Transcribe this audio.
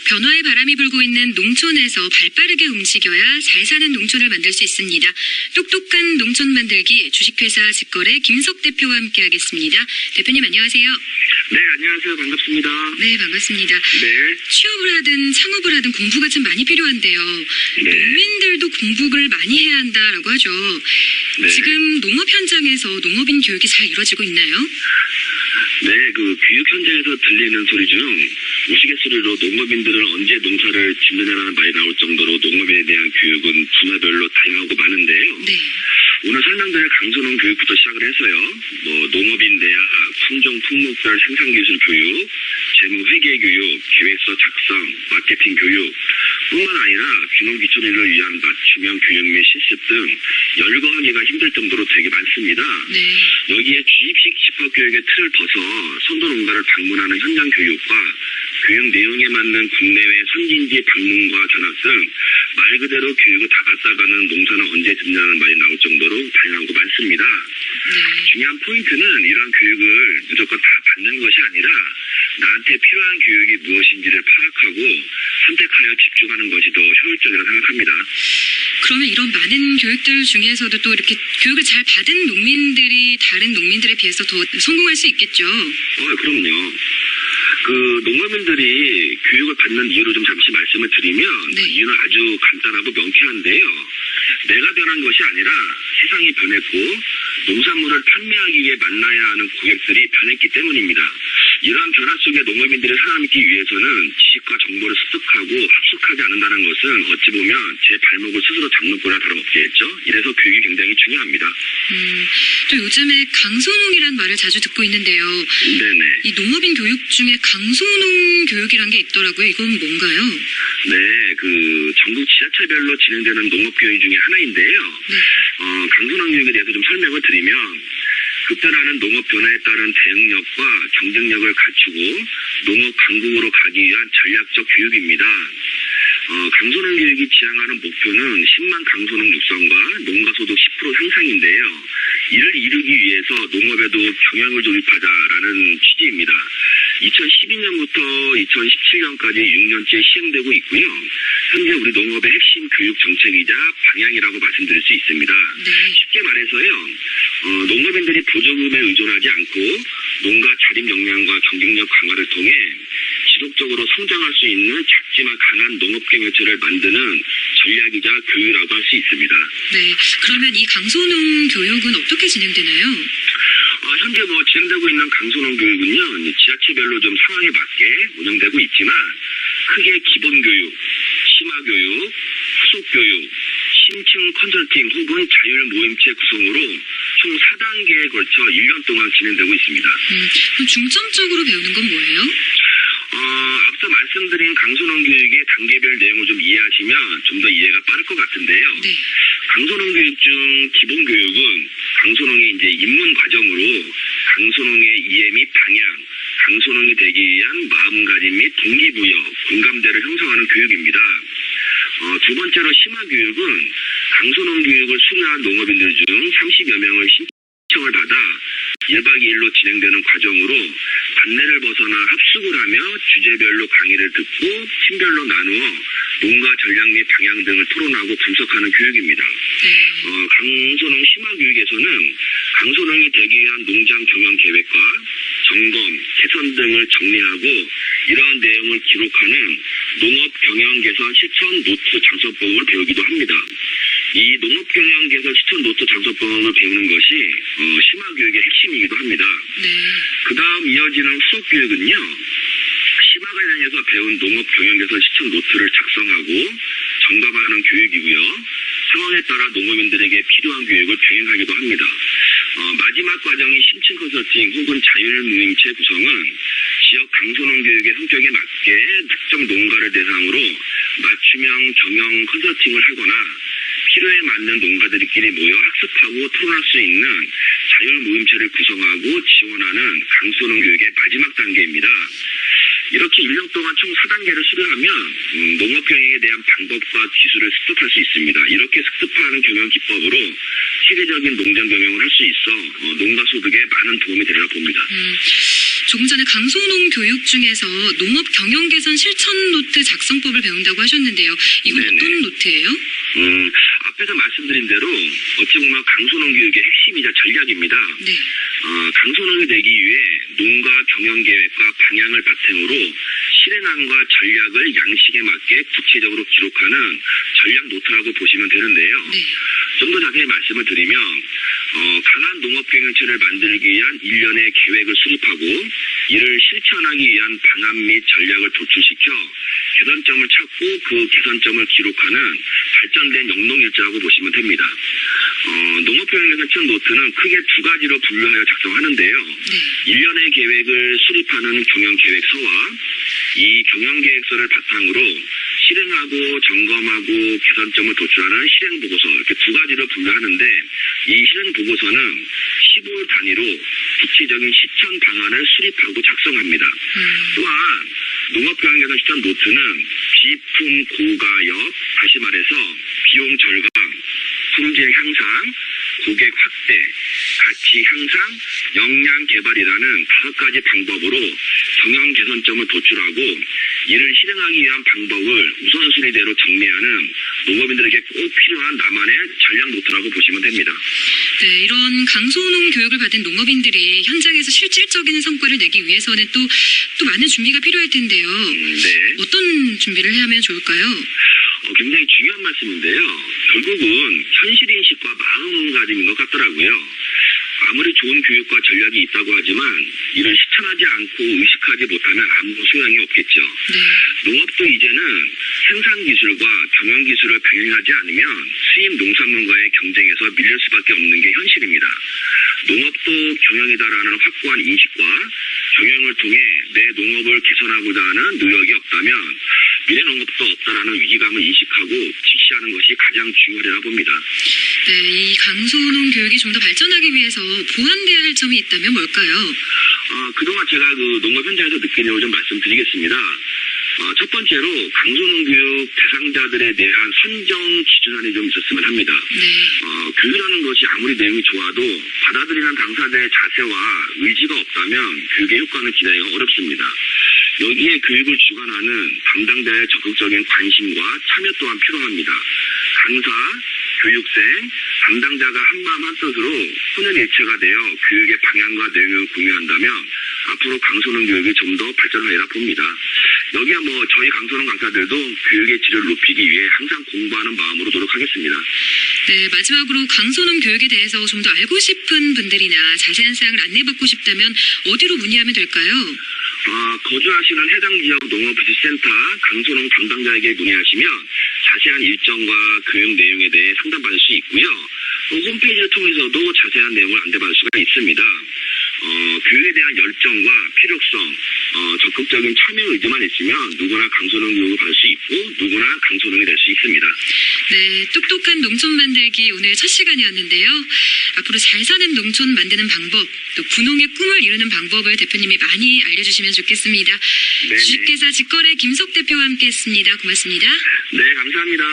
변화의 바람이 불고 있는 농촌에서 발빠르게 움직여야 잘 사는 농촌을 만들 수 있습니다. 똑똑한 농촌 만들기 주식회사 직거래 김석 대표와 함께하겠습니다. 대표님 안녕하세요. 네, 안녕하세요. 반갑습니다. 네, 반갑습니다. 네. 취업을 하든 창업을 하든 공부가 참 많이 필요한데요. 네. 농민들도 공부를 많이 해야 한다라고 하죠. 네. 지금 농업 현장에서 농업인 교육이 잘 이루어지고 있나요? 네, 교육 현장에서 들리는 소리 중 우스갯소리로 농업인들은 언제 농사를 짓느냐라는 말이 나올 정도로 농업에 대한 교육은 분야별로 다양하고 많은데요. 네. 오늘 설명드릴 강소농 교육부터 시작을 해서요. 농업인 대학, 품종 품목별 생산기술 교육, 재무회계 교육, 계획서 작성, 마케팅 교육 뿐만 아니라 귀농귀촌인을 위한 맞춤형 교육 및 실습 등 열거하기가 힘들 정도로 되게 많습니다. 네. 여기에 주입식 집합교육의 틀을 벗어 선도농가를 방문하는 현장 교육과 교육 내용에 맞는 국내외 선진지 방문과 견학 등 말 그대로 교육을 다 받아가는 농사는 언제 듣냐는 말이 나올 정도로 다양하고 많습니다. 네. 중요한 포인트는 이러한 교육을 무조건 다 받는 것이 아니라 나한테 필요한 교육이 무엇인지를 파악하고 선택하여 집중하는 것이 더 효율적이라고 생각합니다. 그러면 이런 많은 교육들 중에서도 또 이렇게 교육을 잘 받은 농민들이 다른 농민들에 비해서 더 성공할 수 있겠죠? 그럼요. 농업인들이 교육을 받는 이유를 좀 잠시 말씀을 드리면 네. 이유는 아주 간단하고 명쾌한데요. 내가 변한 것이 아니라 세상이 변했고 농산물을 판매하기 위해 만나야 하는 고객들이 변했기 때문입니다. 이러한 변화 속에 농업인들이 살아남기 위해서는 지식과 정보를 습득하고 합숙하지 않는다는 것은 어찌 보면 제 발목을 스스로 잡는 거나 다름없겠죠. 이래서 교육이 굉장히 중요합니다. 또 요즘에 강소농이라는 말을 자주 듣고 있는데요. 네네. 이 농업인 교육 중에 강소농 교육이란 게 있더라고요. 이건 뭔가요? 네, 전국 지자체별로 진행되는 농업교육 중에 하나인데요. 네. 강소농 교육에 대해서 좀 설명을 드리면 급변하는 농업 변화에 따른 대응력과 경쟁력을 갖추고 농업 강국으로 가기 위한 전략적 교육입니다. 강소농 교육이 지향하는 목표는 10만 강소농 육성과 농가소득 10% 향상인데요. 이를 이루기 위해서 농업에도 경영을 도입하자라는 취지입니다. 2012년부터 2017년까지 6년째 시행되고 있고요. 현재 우리 농업의 핵심 교육 정책이자 방향이라고 말씀드릴 수 있습니다. 네. 쉽게 말해서요. 농업인들이 보조금에 의존하지 않고 농가 자립 역량과 경쟁력 강화를 통해 지속적으로 성장할 수 있는 작지만 강한 농업 경영체를 만드는 전략이자 교육이라고 할 수 있습니다. 네. 그러면 이 강소농 교육은 어떻게 진행되나요? 현재 진행되고 있는 강소농 교육은요, 지자체별로 좀 상황에 맞게 운영되고 있지만, 크게 기본교육, 심화교육, 후속교육, 심층 컨설팅 혹은 자율 모임체 구성으로 총 4단계에 걸쳐 1년 동안 진행되고 있습니다. 그럼 중점적으로 배우는 건 뭐예요? 앞서 말씀드린 강소농 교육의 단계별 내용을 좀 이해하시면 좀 더 이해가 빠를 것 같은데요. 네. 강소농 교육 중 기본 교육은 강소농의 입문 과정으로 강소농의 이해 및 방향, 강소농이 되기 위한 마음가짐 및 동기부여, 공감대를 형성하는 교육입니다. 두 번째로 심화교육은 강소농 교육을 수료한 농업인들 중 30여 명을 신청을 받아 1박 2일로 진행되는 과정으로 반내를 벗어나 합숙을 하며 주제별로 강의를 듣고 팀별로 나누어 농가 전략 및 방향 등을 토론하고 분석하는 교육입니다. 강소농 심화교육에서는 강소농이 되기 위한 농장 경영 계획과 점검, 개선 등을 정리하고 이러한 내용을 기록하는 농업 경영 개선 실천 노트 장서법을 배우기도 합니다. 이 농업 경영 개선 실천 노트 장서법을 배우는 것이 심화교육의 핵심이기도 합니다. 네. 그 다음 이어지는 후속교육은요. 심화 관련해서 배운 농업 경영 개선 실천 노트를 작성하고 점검하는 교육이고요. 상황에 따라 농업인들에게 필요한 교육을 병행하기도 합니다. 마지막 과정인 심층 컨설팅 혹은 자율무임체 구성은 지역 강소농 교육의 성격에 맞게 특정 농가를 대상으로 맞춤형 경영 컨설팅을 하거나 필요에 맞는 농가들끼리 모여 학습하고 토론할 수 있는 자율모임체를 구성하고 지원하는 강소농 교육의 마지막 단계입니다. 이렇게 1년 동안 총 4단계를 수료하면 농업 경영에 대한 방법과 기술을 습득할 수 있습니다. 이렇게 습득하는 경영 기법으로 체계적인 농장 경영을 할 수 있어 농가 소득에 많은 도움이 되리라 봅니다. 조금 전에 강소농 교육 중에서 농업 경영 개선 실천 노트 작성법을 배운다고 하셨는데요. 이건 네네. 어떤 노트예요? 앞에서 말씀드린 대로 어찌 보면 강소농 교육의 핵심이자 전략입니다. 네. 강소농이 되기 위해 농가 경영 계획과 방향을 바탕으로 실행안과 전략을 양식에 맞게 구체적으로 기록하는 전략 노트라고 보시면 되는데요. 네. 좀 더 자세히 말씀을 드리면 강한 농업경영체를 만들기 위한 일련의 계획을 수립하고 이를 실천하기 위한 방안 및 전략을 도출시켜 개선점을 찾고 그 개선점을 기록하는 발전된 영농일자라고 보시면 됩니다. 농업경영개선 노트는 크게 두 가지로 분류하여 작성하는데요. 네. 일련의 계획을 수립하는 경영계획서와 이 경영계획서를 바탕으로 실행하고 점검하고 개선점을 도출하는 실행보고서 이렇게 두 가지로 분류하는데 이 실행보고서는 15월 단위로 구체적인 실천 방안을 수립하고 작성합니다. 또한 농업경영개선 실천 노트는 비품 고가역, 다시 말해서 비용 절감, 품질 향상, 고객 확대, 가치 향상, 역량 개발이라는 5가지 방법으로 경영 개선점을 도출하고 이를 실행하기 위한 방법을 우선순위대로 정리하는 농업인들에게 꼭 필요한 나만의 전략 노트라고 보시면 됩니다. 네, 이런 강소농 교육을 받은 농업인들이 현장에서 실질적인 성과를 내기 위해서는 또 많은 준비가 필요할 텐데요. 네. 어떤 준비를 해야 하면 좋을까요? 굉장히 중요한 말씀인데요. 결국은 현실인식과 마음가짐인 것 같더라고요. 아무리 좋은 교육과 전략이 있다고 하지만 이를 실천하지 않고 의식하지 못하면 아무 소용이 없겠죠. 네. 농업도 이제는 생산기술과 경영기술을 병행하지 않으면 수입 농산물과의 경쟁에서 밀릴 수밖에 없는 게 현실입니다. 농업도 경영이다라는 확고한 인식과 경영을 통해 내 농업을 개선하고자 하는 노력이 없다면 미래 농업도 없다라는 위기감을 인식하고 직시하는 것이 가장 중요하리라 봅니다. 네, 이 강소농 교육이 좀 더 발전하기 위해서 보완돼야 할 점이 있다면 뭘까요? 그동안 제가 농업 현장에서 느낀 점을 좀 말씀드리겠습니다. 첫 번째로 강소농 교육 대상자들에 대한 선정 기준안이 좀 있었으면 합니다. 네. 교육이라는 것이 아무리 내용이 좋아도 받아들이는 당사자의 자세와 의지가 없다면 교육의 효과는 기대하기가 어렵습니다. 여기에 교육을 주관하는 담당자의 적극적인 관심과 참여 또한 필요합니다. 강사, 교육생, 담당자가 한마음 한뜻으로 혼연일체가 되어 교육의 방향과 내용을 공유한다면 앞으로 강소농 교육이 좀 더 발전하리라 봅니다. 여기에 저희 강소농 강사들도 교육의 질을 높이기 위해 항상 공부하는 마음으로 노력하겠습니다. 네, 마지막으로 강소농 교육에 대해서 좀 더 알고 싶은 분들이나 자세한 사항을 안내받고 싶다면 어디로 문의하면 될까요? 거주하시는 해당 지역 농업부지센터 강소농 담당자에게 문의하시면 자세한 일정과 교육 내용에 대해 상담받을 수 있고요. 또 홈페이지를 통해서도 자세한 내용을 안내받을 수가 있습니다. 교육에 대한 열정과 필요성, 적극적인 참여 의지만 있으면 누구나 강소농 교육을 받을 수 있고 누구나 강소농이 될 수 있습니다. 네, 똑똑한 농촌 만들기 오늘 첫 시간이었는데요. 앞으로 잘 사는 농촌 만드는 방법, 또 분홍의 꿈을 이루는 방법을 대표님이 많이 알려주시면 좋겠습니다. 네. 주식회사 직거래 김석 대표와 함께했습니다. 고맙습니다. 네, 감사합니다.